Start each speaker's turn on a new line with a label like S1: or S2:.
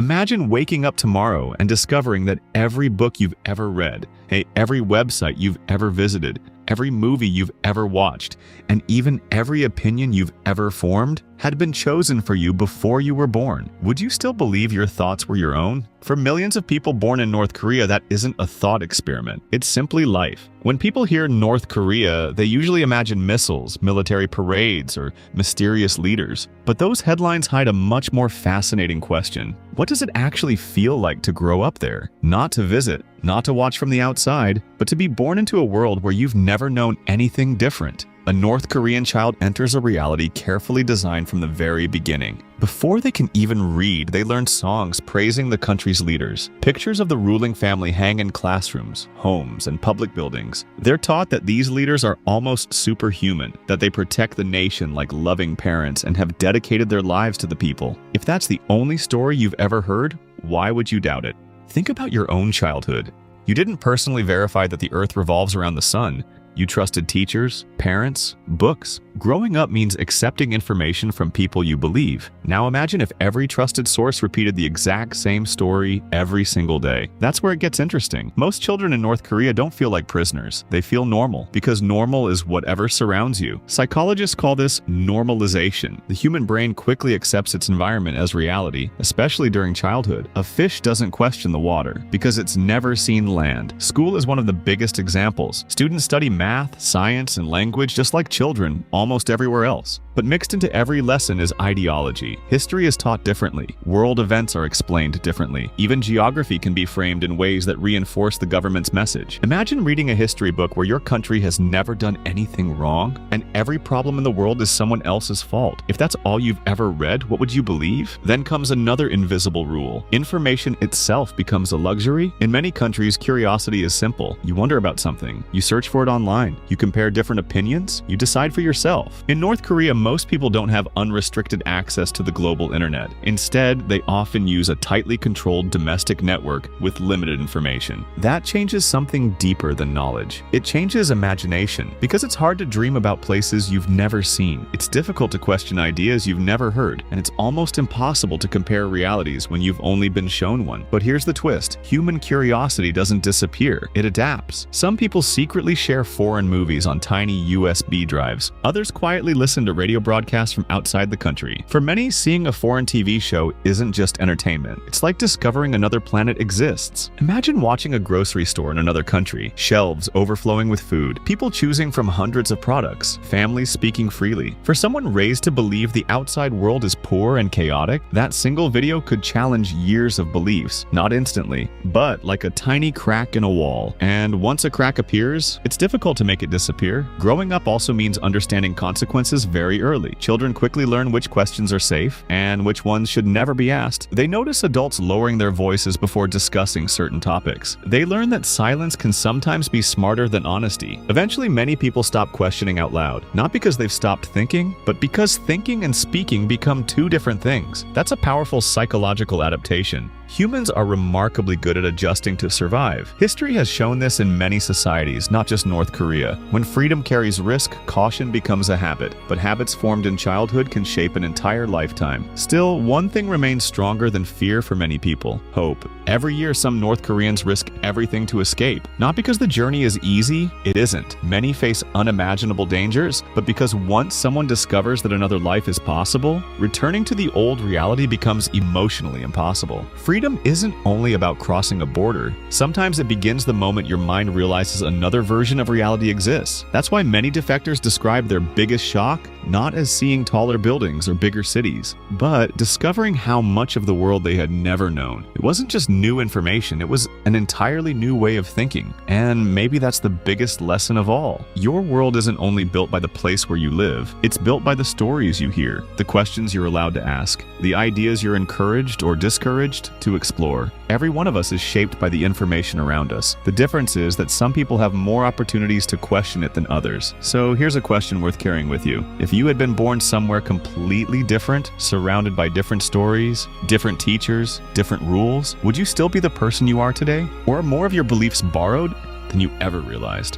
S1: Imagine waking up tomorrow and discovering that every book you've ever read, every website you've ever visited, every movie you've ever watched, and even every opinion you've ever formed had been chosen for you before you were born. Would you still believe your thoughts were your own? For millions of people born in North Korea, that isn't a thought experiment. It's simply life. When people hear North Korea, they usually imagine missiles, military parades, or mysterious leaders. But those headlines hide a much more fascinating question. What does it actually feel like to grow up there? Not to visit, not to watch from the outside, but to be born into a world where you've never known anything different. A North Korean child enters a reality carefully designed from the very beginning. Before they can even read, they learn songs praising the country's leaders. Pictures of the ruling family hang in classrooms, homes, and public buildings. They're taught that these leaders are almost superhuman, that they protect the nation like loving parents and have dedicated their lives to the people. If that's the only story you've ever heard, why would you doubt it? Think about your own childhood. You didn't personally verify that the Earth revolves around the sun. You trusted teachers, parents, books. Growing up means accepting information from people you believe. Now imagine if every trusted source repeated the exact same story every single day. That's where it gets interesting. Most children in North Korea don't feel like prisoners. They feel normal, because normal is whatever surrounds you. Psychologists call this normalization. The human brain quickly accepts its environment as reality, especially during childhood. A fish doesn't question the water, because it's never seen land. School is one of the biggest examples. Students study math, science, and language just like children almost everywhere else. But mixed into every lesson is ideology. History is taught differently. World events are explained differently. Even geography can be framed in ways that reinforce the government's message. Imagine reading a history book where your country has never done anything wrong, and every problem in the world is someone else's fault. If that's all you've ever read, what would you believe? Then comes another invisible rule. Information itself becomes a luxury. In many countries, curiosity is simple. You wonder about something. You search for it online. You compare different opinions. You decide for yourself. In North Korea, most people don't have unrestricted access to the global internet. Instead, they often use a tightly controlled domestic network with limited information. That changes something deeper than knowledge. It changes imagination, because it's hard to dream about places you've never seen. It's difficult to question ideas you've never heard, and it's almost impossible to compare realities when you've only been shown one. But here's the twist. Human curiosity doesn't disappear. It adapts. Some people secretly share foreign movies on tiny USB drives. Others quietly listen to radio broadcasts from outside the country. For many, seeing a foreign TV show isn't just entertainment. It's like discovering another planet exists. Imagine watching a grocery store in another country, shelves overflowing with food, people choosing from hundreds of products, families speaking freely. For someone raised to believe the outside world is poor and chaotic, that single video could challenge years of beliefs, not instantly, but like a tiny crack in a wall. And once a crack appears, it's difficult to make it disappear. Growing up also means understanding consequences very early. Children quickly learn which questions are safe and which ones should never be asked. They notice adults lowering their voices before discussing certain topics. They learn that silence can sometimes be smarter than honesty. Eventually, many people stop questioning out loud, not because they've stopped thinking, but because thinking and speaking become two different things. That's a powerful psychological adaptation. Humans are remarkably good at adjusting to survive. History has shown this in many societies, not just North Korea. When freedom carries risk, caution becomes a habit, but habits formed in childhood can shape an entire lifetime. Still, one thing remains stronger than fear for many people: hope. Every year, some North Koreans risk everything to escape. Not because the journey is easy, it isn't. Many face unimaginable dangers, but because once someone discovers that another life is possible, returning to the old reality becomes emotionally impossible. Freedom isn't only about crossing a border. Sometimes it begins the moment your mind realizes another version of reality exists. That's why many defectors describe their biggest shock not as seeing taller buildings or bigger cities, but discovering how much of the world they had never known. It wasn't just new information, it was an entirely new way of thinking. And maybe that's the biggest lesson of all. Your world isn't only built by the place where you live, it's built by the stories you hear, the questions you're allowed to ask, the ideas you're encouraged or discouraged to explore. Every one of us is shaped by the information around us. The difference is that some people have more opportunities to question it than others. So here's a question worth carrying with you. If you had been born somewhere completely different, surrounded by different stories, different teachers, different rules, would you still be the person you are today? Or are more of your beliefs borrowed than you ever realized?